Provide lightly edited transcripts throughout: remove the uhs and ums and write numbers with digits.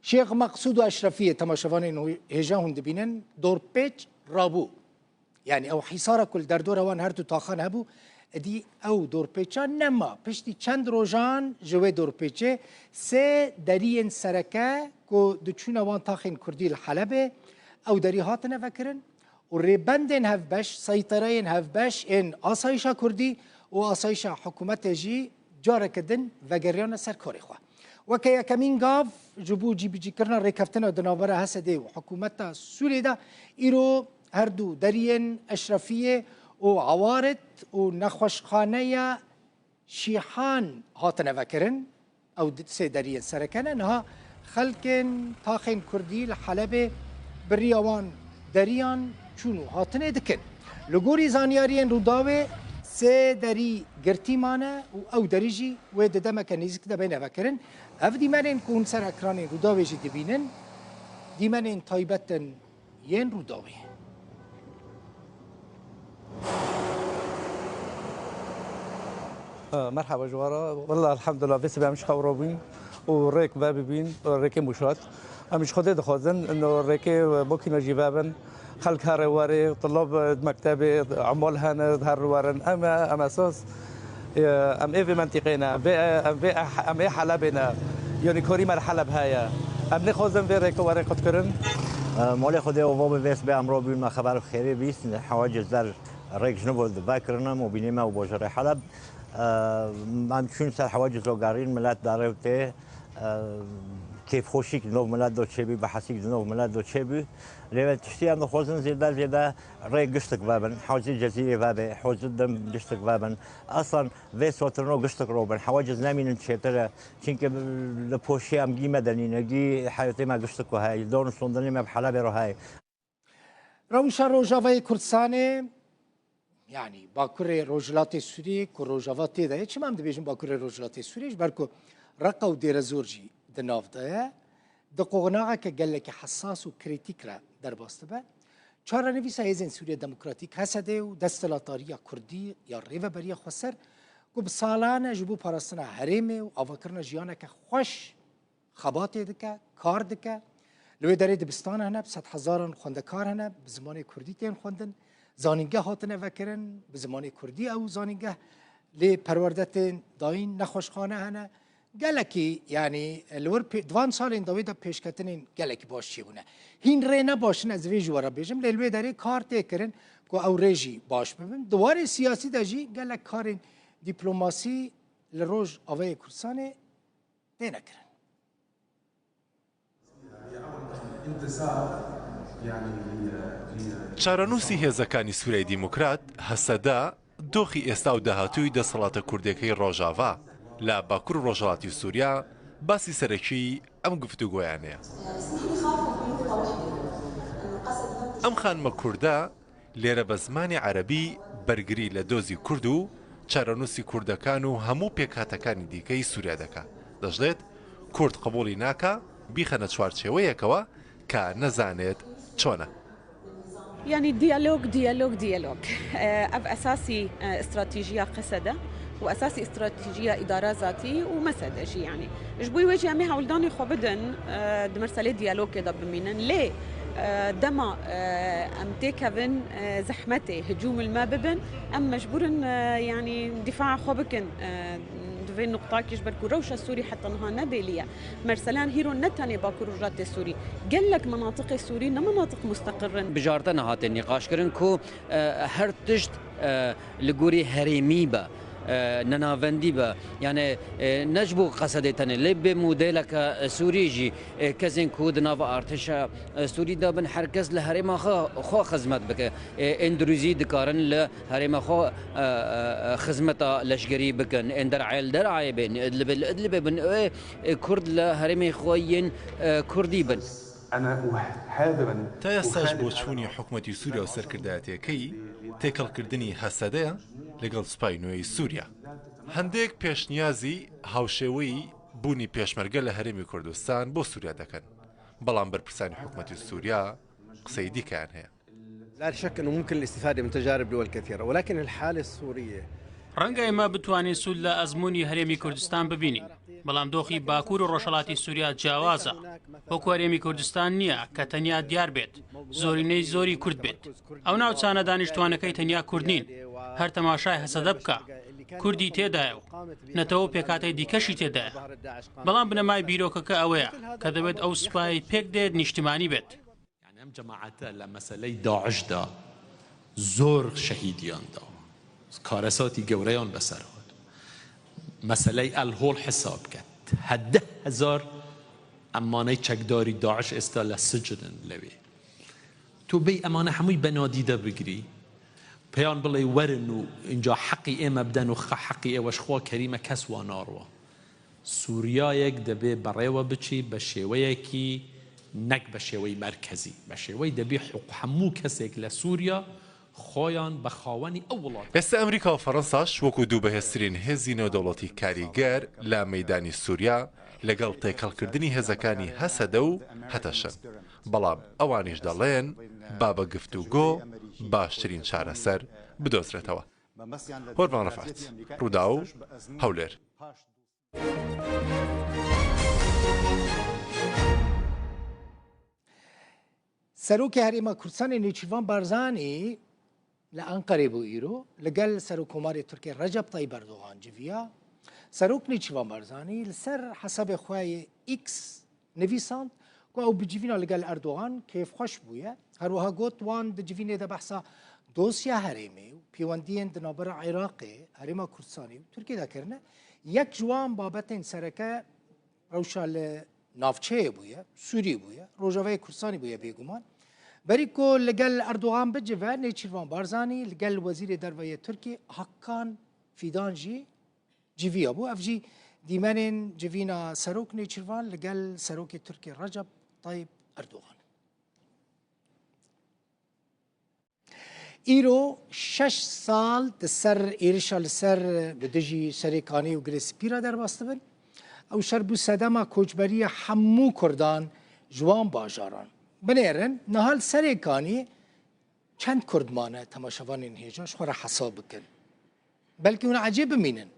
شيخ مقصود وأشرفية تماشوان هجا هند بينن دور بيج رابو يعني أو حصار كل دردور وان هرتو تاخان هبو دي أو دور بيجا نما بشتي چند روجان جوه دور بيجا سه درين سركة كو دچونا وان تاخين كردي الحلبة أو دري هاتنا فكرن وريبندن هف باش سيطرين هف باش إن آسايشا كردي وآسايشا حكومت جي جاركدن وگریان سرکاری خواه وكي كمين قاف جبو جي بيجي كرنا ريكفتنا دنابرا هسدي وحكومتها سوريا دا إيرو هردو درين أشرفية وعوارض ونخوشخانية شيحان هاتنا فكرن أو سي درين سركنا إنها خلقن تاخين كردي الحلبة بريوان دريان چونو هاتنا دكن لغوري زانيارين روداوي سه دری گرتی مانه او دریجی و ددم کنیزک ده بین فکرن اف دیمنین کون سر اکرانی روداوی جی دبینن دیمنین تایبتن ین روداوی مرحبا جوارا والله الحمد لله بس بهمش خورابين وريك بابين وريك مشات مش خدي دخوزن انه ريك بوكينا جيبابن خلق هارواري طلاب مكتب عمال هن وارن اما اساس ام ايه في منطقينا ام ايه حلبنا يعني كريم الحلب هيا ام نخوزن في ريك واري قد كرن مالي خدي وباب بس بامرو بما خبر خيري بيس حواجز در ريك جنوب ذكرنا مبينيما وبوجر حلب من شون سر حواجز لوغارين ملات دارته كيف خوشيك نوف ملات دو تشبي بحسيك نوف ملات دو تشبي لما تشتي أنا خوزن زيدا ري قشتك بابن حوزي الجزيرة بابا حوزي الدم قشتك بابن أصلا في صوتنا قشتك روبن حواجز نامين نشيتره چونك لبوشي أم جي مدني نجي حياتي ما قشتك وهاي دون صندني ما بحلبة روهاي روشا روجاوي كردستاني يعني باكوري روجلاتي سوري كروجاواتي ده چه ما دبيجن باكوري روجلاتي سوري بركو رقا ودير زورجي دناف ده دقوغناغا كجلك حساس وكريتيك را در باستبه چهار نویسا هزین سوریا دموکراتیک هسته و دستلاتاریا کردی یا ریو بریا خسر کو بسالانه جبو پاراستنا هریمه و آواکرنا جیانه که خوش خباته دکه کار دکه لوی داره دبستان هنه بسد هزاران خوندکار هنه بزمان کردی تین خوندن زانینگه هاتنه وکرن بزمان کردی او زانینگه لی پروردت داین نخوشخانه هنه گلکی یعنی لور دوان سال این دویده پیشکتنین گلکی باش چیونه هین ری نباشن از وی جوارا بیجم لیلوی داری کار تکرن که او ریجی باش ببین دوار سیاسی داجی گلک کارین دیپلوماسی لروج آوای کردستان دینکرن چارەنووسی هێزەکانی سوورای دیموکرات هەسەدا دۆخی ئێستا و داهاتووی دەسەڵاتە کوردەکەی ڕۆژاوا لە باکوور و ڕۆژهەڵاتی سووریا باسی سەرەکی ئەم گفتوگۆیانەیە. ئەم خانمە کووردە لێرە بە زمانی عەرەبی بەرگری لە دۆزی کورد و چارەنووسی کوردەکان و هەموو پێکهاتەکانی دیکەی سووریا دەکات. دەژڵێت کورد قبوڵی ناکە بیخەنە چوارچێوەیەکەوە کە نەزانێت چۆنە. يعني ديالوج أب أساسي استراتيجية قصدة وأساسي استراتيجية إدارة ذاتي ومسدجي يعني جبوي وجه أمي هولداني خبدن دمرسالي ديالوج كده بمينن ليه دما أم تكفن زحمتي هجوم الماء ببن أم مجبورن يعني دفاع خبكن في النقطة كيجبر كروش السوري حتى نها نبيلية مرسلان هيرو نتاني باكروجات السوري قال لك مناطق السوري مناطق مستقرة بجارتنا هات النقاش كرن كو هر تشت لجوري هريمي با ننافندي با يعني نجبو قصدتنا لب موديلك سوريجي كزين كود نافا ارتشا سوري دا بن حركز لهريما خو خدمت بك اندروزي دكارن لهريما خو خدمتا لشجري بكن اندر عيل درعي بين ادلب بن كرد لهريما خوين كردي بن تا ئێستاش بۆ چوونی حکوومەتی سووریا و سەرکردایەتەکەی تێکەڵکردنی هەسەدەیە لەگەڵ سوپای نوێی سووریا. هەندێک پێشنیازی هاوشێوەی بوونی پێشمەرگە لە هەرێمی کوردستان بۆ سووریا دەکەن، بەڵام بەرپرسانی حکوومەتی سووریا قسەی دیکەیان هەیە. لا شك أنه ممكن الاستفادة من تجارب دول كثيرة ولكن الحالة السورية ڕەنگە ئێمە بتوانین سوود لە ئەزمموی هەرێمی کوردستان ببینین، بەڵام دۆخی باکوور و ڕۆژهەڵاتی سووریا جیاوازە وەکو هەرێمی کوردستان نییە کە تەنیا دیار بێت زۆرینەی زۆری کورد بێت ئەو ناوچانە دانیشتوانەکەی تەنیا کورد نین هەر تەماشای هەسەدە بکە کوردی تێدایە و نەتەوە پێکاتەی دیکەشی تێدایە بەڵام بنەمای بیرۆکەکە ئەوەیە کە دەبێت ئەو سوپای پێک دێت نیشتیمانی بێت ئەم جەماعەتە لە مەسەلەی داعشدا زۆر شەهیدیان داوە کارەساتی گەورەیان بەسەرەوە مەسەلەی ئەلهۆڵ حساب کرد 10,000 ئەمانەی چەکداری داعش ئێستا لە سجنن لەوێ تۆ بێ ئەمانە هەمووی بەنادیدە بگری پێیان بڵێ وەرن و اینجا حەقی ئێمە بدەن و حەقی ئێوەش خوا کەریمە کەس وا ناڕوە سووریایەک دەبێ بەڕێوە بچی بە شێوەیەکی نەک بە شێوەی مەرکەزی بە شێوەی دەبێ هەموو کەسێک لە سووریا خۆیان بە خاوەنی ئەو وڵات ئێستا ئەمریکا و فەڕەنساش وەکو دوو بەهێزترین هێزی نێودەوڵەتی کاریگەر لە مەیدانی سووریا لەگەڵ تێکەڵکردنی هێزەکانی هەسەدە و هەتەشن بەڵام ئەوانیش دەڵێن با بە گفتوگۆ باشترین چارەسەر بدۆزرێتەوە هۆرمان ڕەفات ڕوودا و هەولێر سەرۆکی هەرێما کوردستانی نێچیروان بارزانی لە ئەنقەرێ بۆ ئیرۆ لەگەل سەرۆکۆماری تورکیا ڕەجەب تایب ئەردۆغان جڤیا سەرۆک نێچیروان بارزانی لەسەر حەسەبێ خوای ئیکس نویساند و ئەو بجیڤینە لەگەل ئەردۆغان کێفخۆش بووە هەروەها گوت وان دجیڤینێدا بەحسا دۆسیا هەرێمێ و پەیوەندیên di navbera عێراقê هەرێما کوردستانی و تورکیە دەکردنە یەک ji wan babetên sereke rewşa li navçeyê bûye Sûrî bûye Rojavayê Kurdistanê bûye bêguman berî ku li gel Erdogan bicive Nêçîrvan Barzanî li gel Wezîrê Derveyê Tirkî Hakkan Fîdan jî civiya bû ev jî dîmenên civîna serok Nêçîrvan li gel serokê Tirkiye Recep Tayyip Erdogan îro 6 sal di ser êrişa li ser bi dijî serêkanî û girêspîra derbas dibin ew şer bû sedema koçberiya hemû Kurdan ji wan bajaran binêrin nihal serêkanî çend Kurd mane temaşevanên hêja ji xwe re hesab bikin belkî hûn ecê bimînin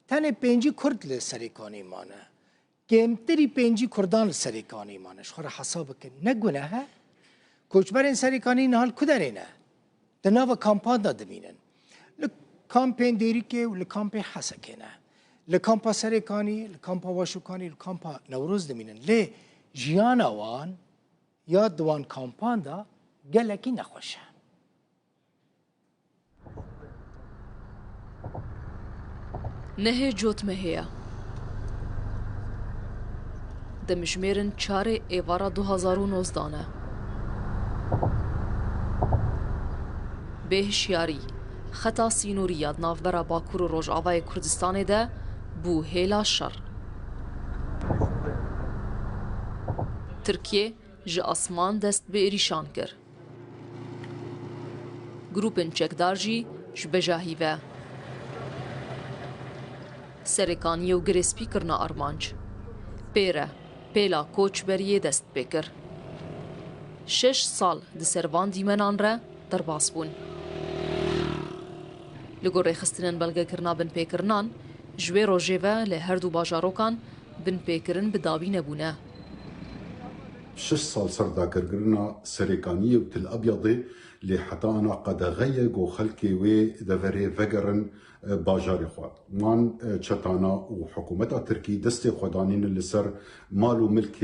tenê pêncî Kurd li serêkanî mane kêmtirî pêncî Kurdan li serêkanî mane ji xwe re hesab bikin ne guneh e koçberên serêkanî nihal ku derê ne di nava kampan da dimînin li kampên Dêrîkê û li kampê Hesekê ne li kampa serêkanî li kampa Weşûkanî li kampa Newroz dimînin lê jiyana wan ya di wan kampan da gelekî nexweş e nehê cot me heye demijmêrin çarê êvara 2019 ne bêhişyarî xeta sînorî ya navbera Bakur û Rojavayê Kurdistanê de bû hêla şer Tirkiye ji asman dest bi êrîşan kir grûpên çekdar jî ji bejahî ve serêkaniyê û girêspî kirina armanc pêre pêla koçberiyê dest pê kir 6 sal di ser van dîmenan re derbas bûn li gor rêxistinên belgekirina binpêkirinan ji wê rojê ve lê her du bajarokan binpêkirin bi dawî nebûne 6 سال سرداکرگرنا سرکانی و تل ابیضی لی حتی انا قدغه گو خلکی وی دوره وگرن باجاری خواد من چتانا و حکومت ترکی دست خودانین لسر مال و ملک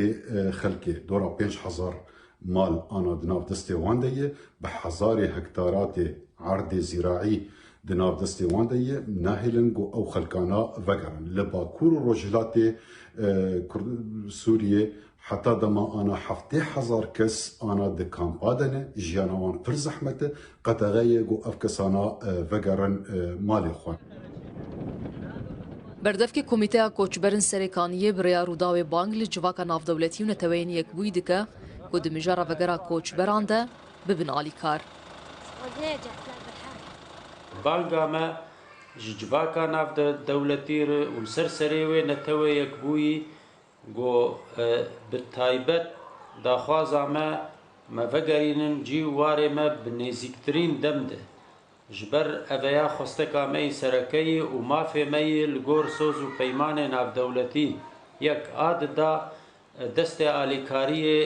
خلکی دورا 5000 مال انا دناف دست واندیه به 1000 هکتارات عرض زراعی دناف دست واندیه ناهلن گو او خلکانا وگرن لباکور روجلات سوریه حتی دما آنا 70,000 کس آنا د کامپادنه جیانوان پر زحمته قطعه گو افکسانا وگرن مالی خوان بردفکی کمیته کوچبرن سرکانیه بریا روداوی بانگ لجواکا نافدولتی و نتوین یک بوی دکه که دمجارا وگرا کوچبران ده ببن آلی کار بانگا ما جواکا نافدولتی و سرسریوی نتوی یک بوی گو بتایبەت داخوازە me vegerînin cî warê me bi nêzîktirîn dem de ji ber eveya xwesteka me yê serekeyê û mafê me yê li gor soz û peymanê navdewletî یەک ئاددا دەستی ئالیکاریە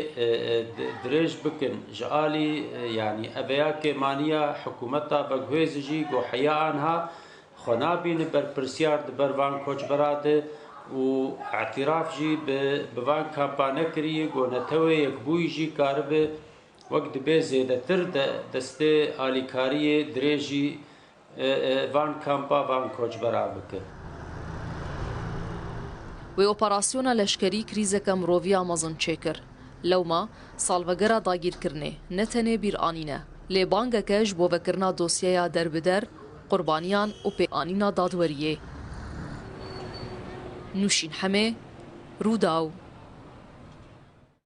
درێژ بکن ji alî yanî eveya kêmaniya hikûmeta veguhêzî jî goheya anha xwe nabîne berpirsiyar di ber van koçbera de û etiraf jî bi van kampa nekiriye gonetewê yekbûyî jî karibe wek dibe zêdetir de destê alîkariyê dirêjî van kampa van koçbera bike. وی اپراسیونا لشکری کریزک مروویا مزن چکر لوما سالوگرا داگیرکرنه نتنه بیر آنینه لی بانگکش بو وکرنا دوسیه دربدر قربانیان و پی آنینا دادوریه نوشین همه روداو